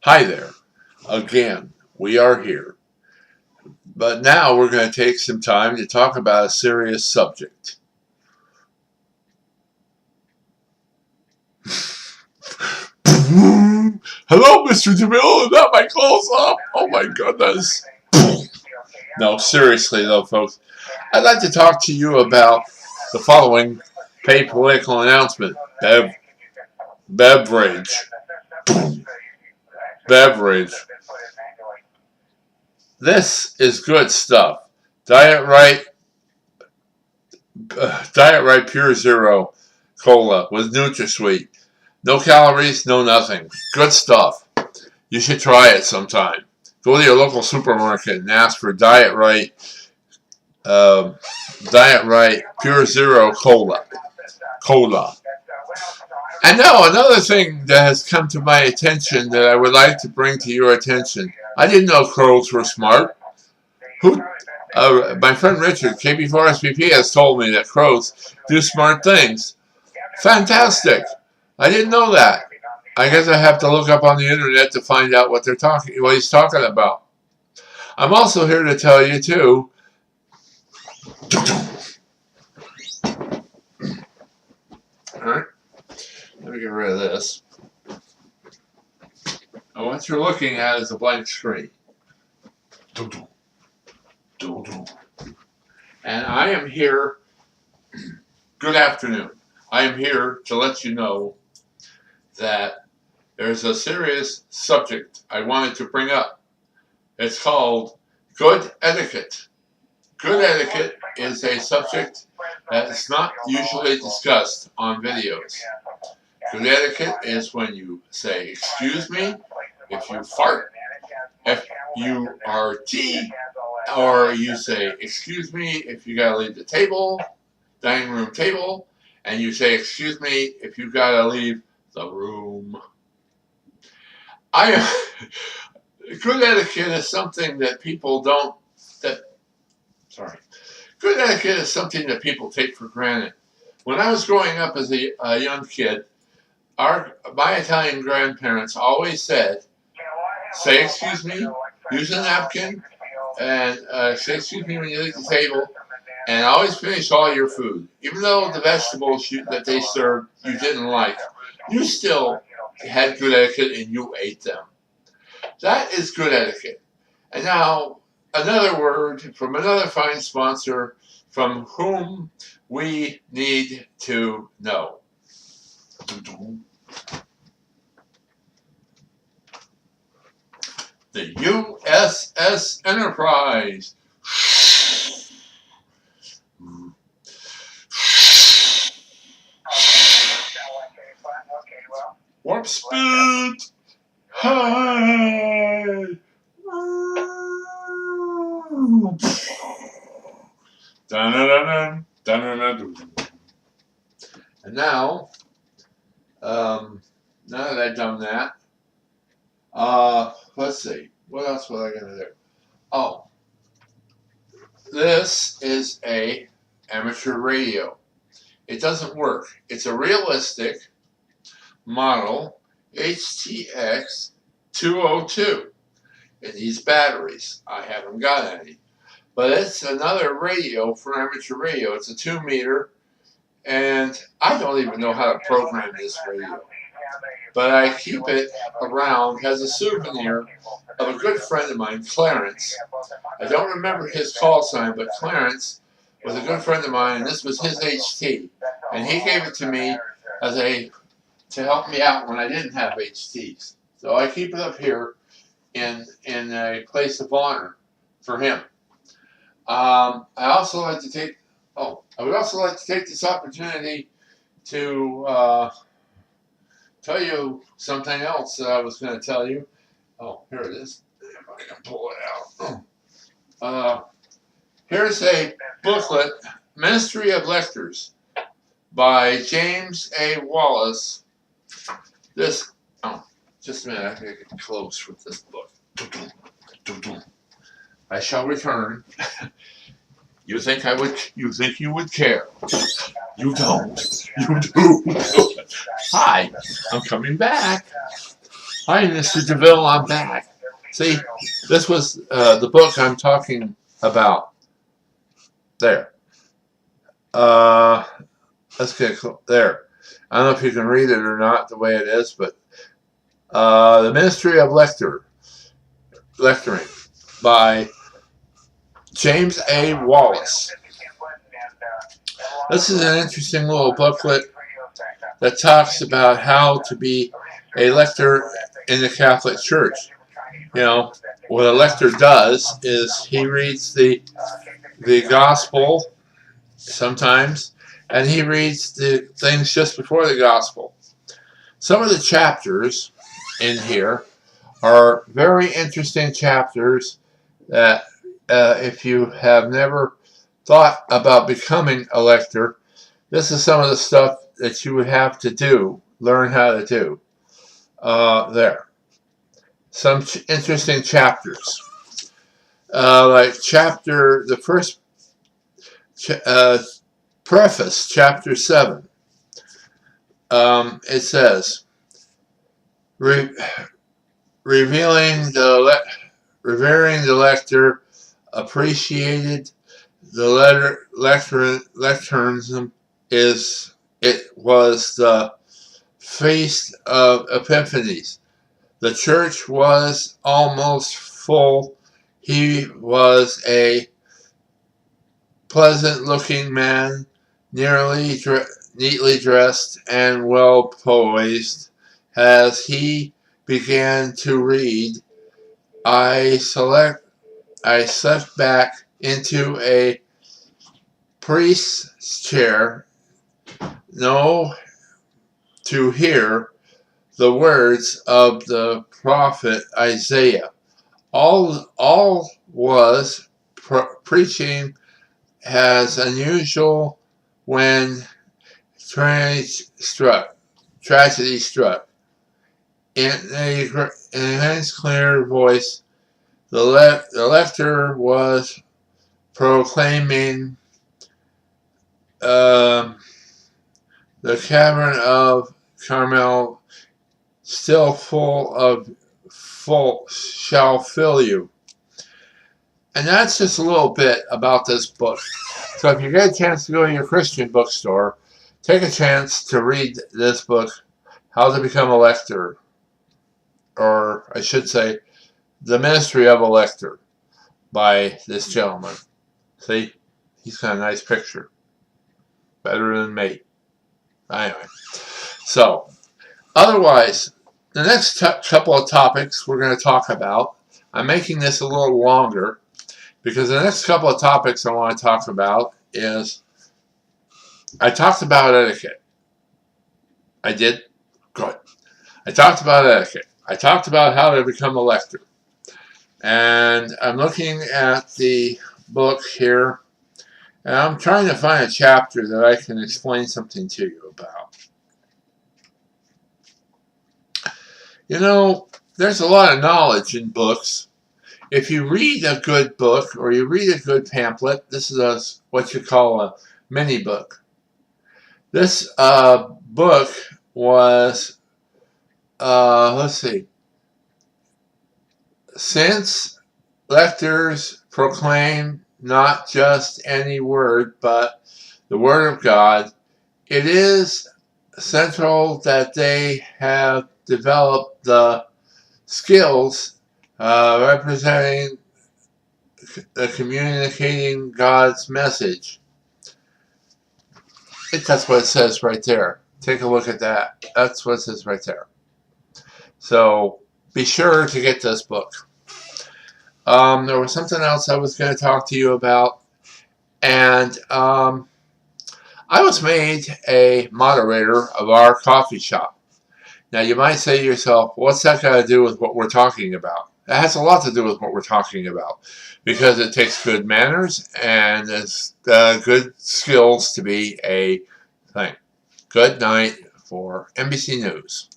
Hi there. Again, we are here. But now we're going to take some time to talk about a serious subject. Hello, Mr. DeMille. Is that my close up? Oh my goodness. No, seriously though, folks. I'd like to talk to you about the following paid political announcement. Beverage. Beverage. This is good stuff. Diet Right Pure Zero Cola with NutraSweet. No calories, no nothing. Good stuff. You should try it sometime. Go to your local supermarket and ask for Diet Right Pure Zero Cola. And now another thing that has come to my attention that I would like to bring to your attention. I didn't know crows were smart. My friend Richard, KB4SPP, has told me that crows do smart things. Fantastic. I didn't know that. I guess I have to look up on the internet to find out what he's talking about. I'm also here to tell you too. Alright. Let me get rid of this. And what you're looking at is a blank screen. And I am here. Good afternoon. I am here to let you know that there's a serious subject I wanted to bring up. It's called good etiquette. Good etiquette is a subject that is not usually discussed on videos. Good etiquette is when you say, excuse me, if you fart, if you are tea, or you say, excuse me, if you gotta leave the table, dining room table, and you say, excuse me, if you gotta leave the room. Good etiquette is something that people Good etiquette is something that people take for granted. When I was growing up as a young kid, my Italian grandparents always said, say excuse me, use a napkin, and say excuse me when you leave the table, and always finish all your food. Even though the vegetables that they served you didn't like, you still had good etiquette and you ate them. That is good etiquette. And now, another word from another fine sponsor from whom we need to know. The USS Enterprise. Warp speed. Hi. And now that I've done that, let's see. What else was I going to do? Oh, this is a amateur radio. It doesn't work. It's a realistic model HTX 202. It needs batteries. I haven't got any. But it's another radio for amateur radio. It's a 2-meter, and I don't even know how to program this radio. But I keep it around as a souvenir of a good friend of mine, Clarence. I don't remember his call sign, but Clarence was a good friend of mine, and this was his HT. And he gave it to me to help me out when I didn't have HTs. So I keep it up here in a place of honor for him. I would also like to take this opportunity to tell you something else that I was going to tell you. Oh, here it is. If I can pull it out. Here's a booklet, Ministry of Lectors, by James A. Wallace. Just a minute, I have to get close with this book. I shall return. You think you would care. You don't. You do. Hi, I'm coming back. Hi, Mr. DeVille, I'm back. See, this was the book I'm talking about. There. Uh, let's get there. I don't know if you can read it or not the way it is, but The Ministry of Lecturing by James A. Wallace. This is an interesting little booklet that talks about how to be a lector in the Catholic Church. You know, what a lector does is he reads the gospel sometimes, and he reads the things just before the gospel. Some of the chapters in here are very interesting chapters that if you have never thought about becoming a lector, this is some of the stuff that you would have to do, learn how to do. There. Some interesting chapters. Like the first preface, chapter 7. It says, revering the lector, appreciated the lecternalism was the Feast of Epiphanies. The church was almost full. He was a pleasant-looking man, neatly dressed and well poised. As he began to read, I slipped back into a priest's chair, to hear the words of the prophet Isaiah. All was preaching as unusual when tragedy struck. In a immense clear voice, the lector was proclaiming, the cavern of Carmel still shall fill you. And that's just a little bit about this book. So if you get a chance to go to your Christian bookstore, take a chance to read this book, How to Become a Lector, or I should say, The Ministry of a Lector, by this gentleman. See, he's got a nice picture. Better than me. Anyway, so otherwise, the next couple of topics we're going to talk about, I'm making this a little longer because the next couple of topics I want to talk about is, I talked about etiquette. I did? Good. I talked about etiquette. I talked about how to become a lector. And I'm looking at the book here, and I'm trying to find a chapter that I can explain something to you about. You know, there's a lot of knowledge in books. If you read a good book or you read a good pamphlet, this is what you call a mini book. This book was, let's see, since lectors proclaim not just any word, but the Word of God, it is central that they have developed the skills representing communicating God's message. I think that's what it says right there. Take a look at that. That's what it says right there. So be sure to get this book. There was something else I was going to talk to you about, and I was made a moderator of our coffee shop. Now you might say to yourself, what's that got to do with what we're talking about? It has a lot to do with what we're talking about, because it takes good manners and it's good skills to be a thing. Good night for NBC News.